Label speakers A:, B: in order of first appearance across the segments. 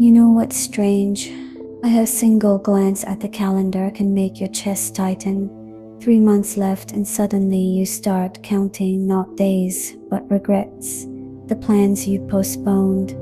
A: You know what's strange? A single glance at the calendar can make your chest tighten. 3 months left and suddenly you start counting not days, but regrets. The plans you postponed,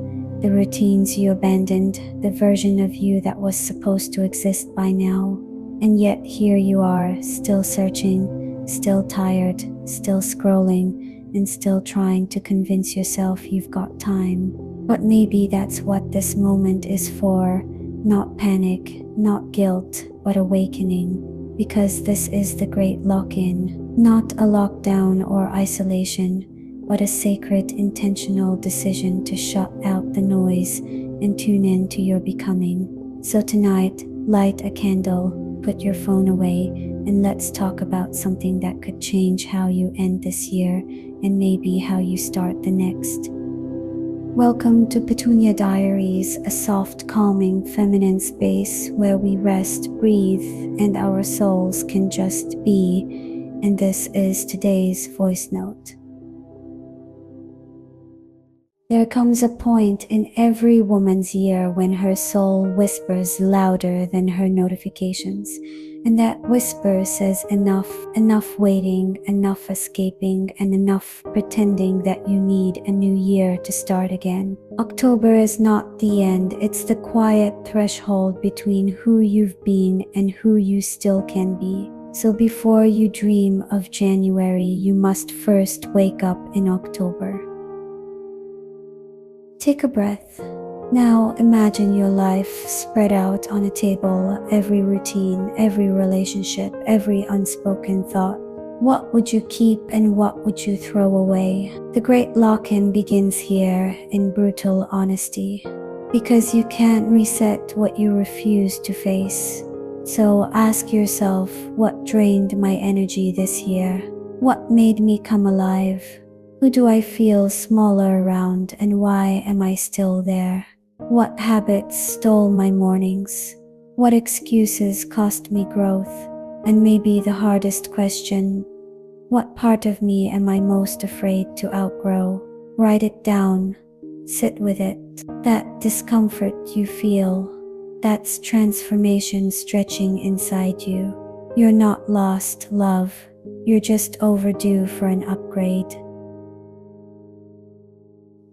A: the routines you abandoned, the version of you that was supposed to exist by now. And yet here you are, still searching, still tired, still scrolling, and still trying to convince yourself you've got time. But maybe that's what this moment is for. Not panic, not guilt, but awakening. Because this is the great lock-in, not a lockdown or isolation, but a sacred, intentional decision to shut out the noise and tune in to your becoming. So tonight, light a candle, put your phone away, and let's talk about something that could change how you end this year and maybe how you start the next. Welcome to Petunia Diaries, a soft, calming, feminine space where we rest, breathe, and our souls can just be. And this is today's voice note. There comes a point in every woman's year when her soul whispers louder than her notifications. And that whisper says enough waiting, enough escaping, and enough pretending that you need a new year to start again. October is not the end, it's the quiet threshold between who you've been and who you still can be. So before you dream of January, you must first wake up in October. Take a breath. Now imagine your life spread out on a table, every routine, every relationship, every unspoken thought. What would you keep and what would you throw away? The great lock-in begins here in brutal honesty, because you can't reset what you refuse to face. So ask yourself, what drained my energy this year? What made me come alive? Who do I feel smaller around, and why am I still there? What habits stole my mornings? What excuses cost me growth? And maybe the hardest question, what part of me am I most afraid to outgrow? Write it down. Sit with it. That discomfort you feel, that's transformation stretching inside you. You're not lost, love. You're just overdue for an upgrade.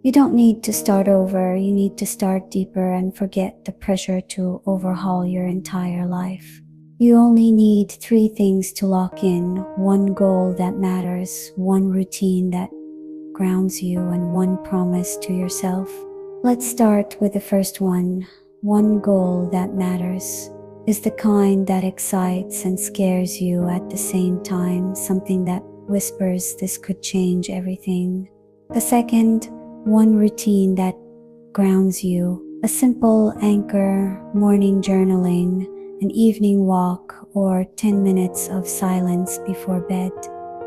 A: You don't need to start over, you need to start deeper and forget the pressure to overhaul your entire life. You only need 3 things to lock in: one goal that matters, one routine that grounds you, and one promise to yourself. Let's start with the first one. One goal that matters is the kind that excites and scares you at the same time, something that whispers this could change everything. The second, one routine that grounds you, a simple anchor, morning journaling, an evening walk, or 10 minutes of silence before bed.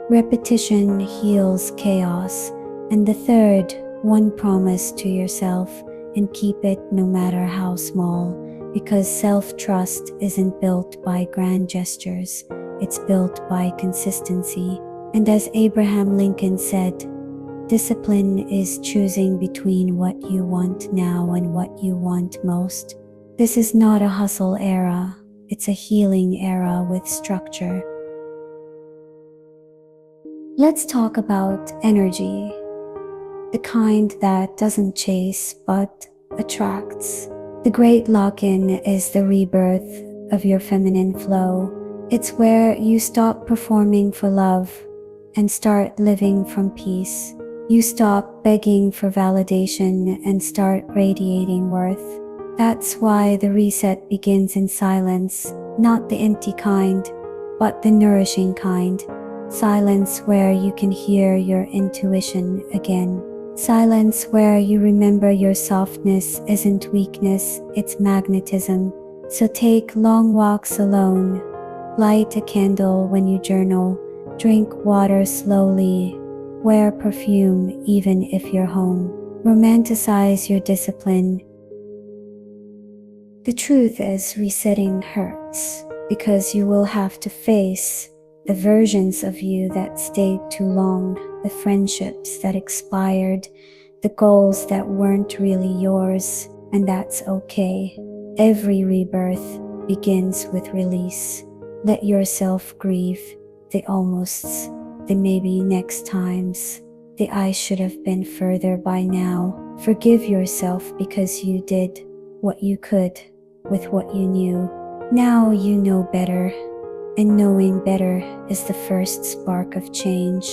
A: Repetition heals chaos. And the third, one promise to yourself, and keep it no matter how small, because self-trust isn't built by grand gestures, it's built by consistency. And as Abraham Lincoln said, discipline is choosing between what you want now and what you want most. This is not a hustle era, it's a healing era with structure. Let's talk about energy, the kind that doesn't chase but attracts. The great lock-in is the rebirth of your feminine flow. It's where you stop performing for love and start living from peace. You stop begging for validation and start radiating worth. That's why the reset begins in silence, not the empty kind, but the nourishing kind. Silence where you can hear your intuition again. Silence where you remember your softness isn't weakness, it's magnetism. So take long walks alone. Light a candle when you journal. Drink water slowly. Wear perfume even if you're home. Romanticize your discipline. The truth is, resetting hurts, because you will have to face the versions of you that stayed too long, the friendships that expired, the goals that weren't really yours, and that's okay. Every rebirth begins with release. Let yourself grieve the almosts, the maybe next times, the I should have been further by now. Forgive yourself because you did what you could with what you knew. Now you know better, and knowing better is the first spark of change.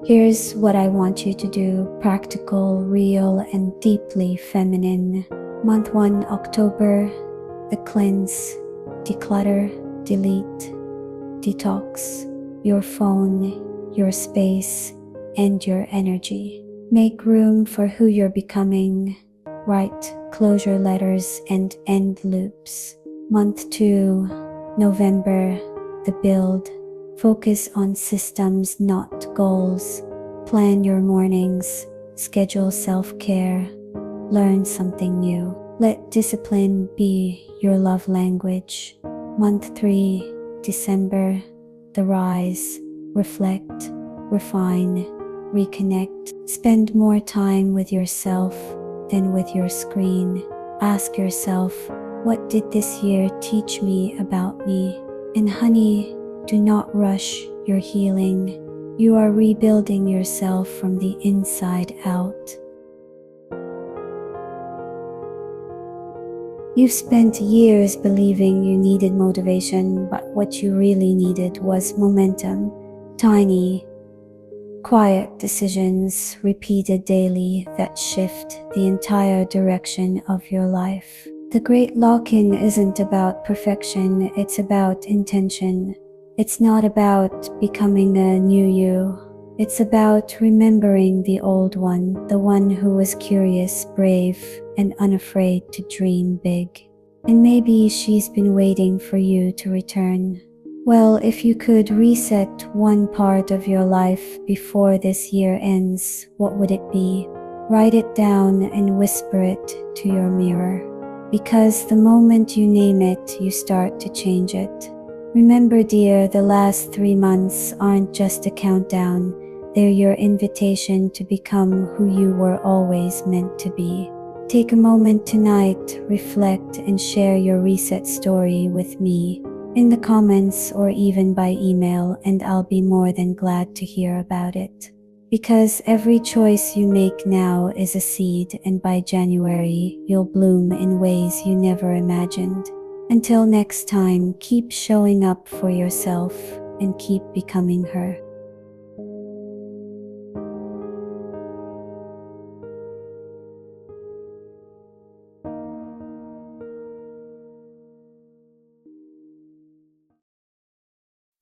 A: Here's what I want you to do: practical, real, and deeply feminine. Month 1, October, the cleanse, declutter, delete, detox your phone, your space, and your energy. Make room for who you're becoming. Write closure letters and end loops. Month 2, November, the build. Focus on systems, not goals. Plan your mornings, schedule self-care, learn something new. Let discipline be your love language. Month 3, December, the rise. Reflect, refine, reconnect. Spend more time with yourself than with your screen. Ask yourself, what did this year teach me about me? And honey, do not rush your healing. You are rebuilding yourself from the inside out. You've spent years believing you needed motivation, but what you really needed was momentum. Tiny, quiet decisions repeated daily that shift the entire direction of your life. The great lock-in isn't about perfection, it's about intention. It's not about becoming a new you. It's about remembering the old one, the one who was curious, brave, and unafraid to dream big. And maybe she's been waiting for you to return. Well, if you could reset one part of your life before this year ends, what would it be? Write it down and whisper it to your mirror. Because the moment you name it, you start to change it. Remember, dear, the last 3 months aren't just a countdown. They're your invitation to become who you were always meant to be. Take a moment tonight, reflect, and share your reset story with me in the comments or even by email, and I'll be more than glad to hear about it. Because every choice you make now is a seed, and by January, you'll bloom in ways you never imagined. Until next time, keep showing up for yourself and keep becoming her.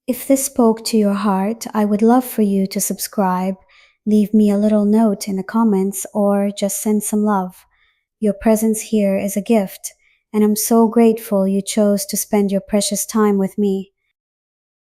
A: If this spoke to your heart, I would love for you to subscribe, leave me a little note in the comments, or just send some love. Your presence here is a gift, and I'm so grateful you chose to spend your precious time with me.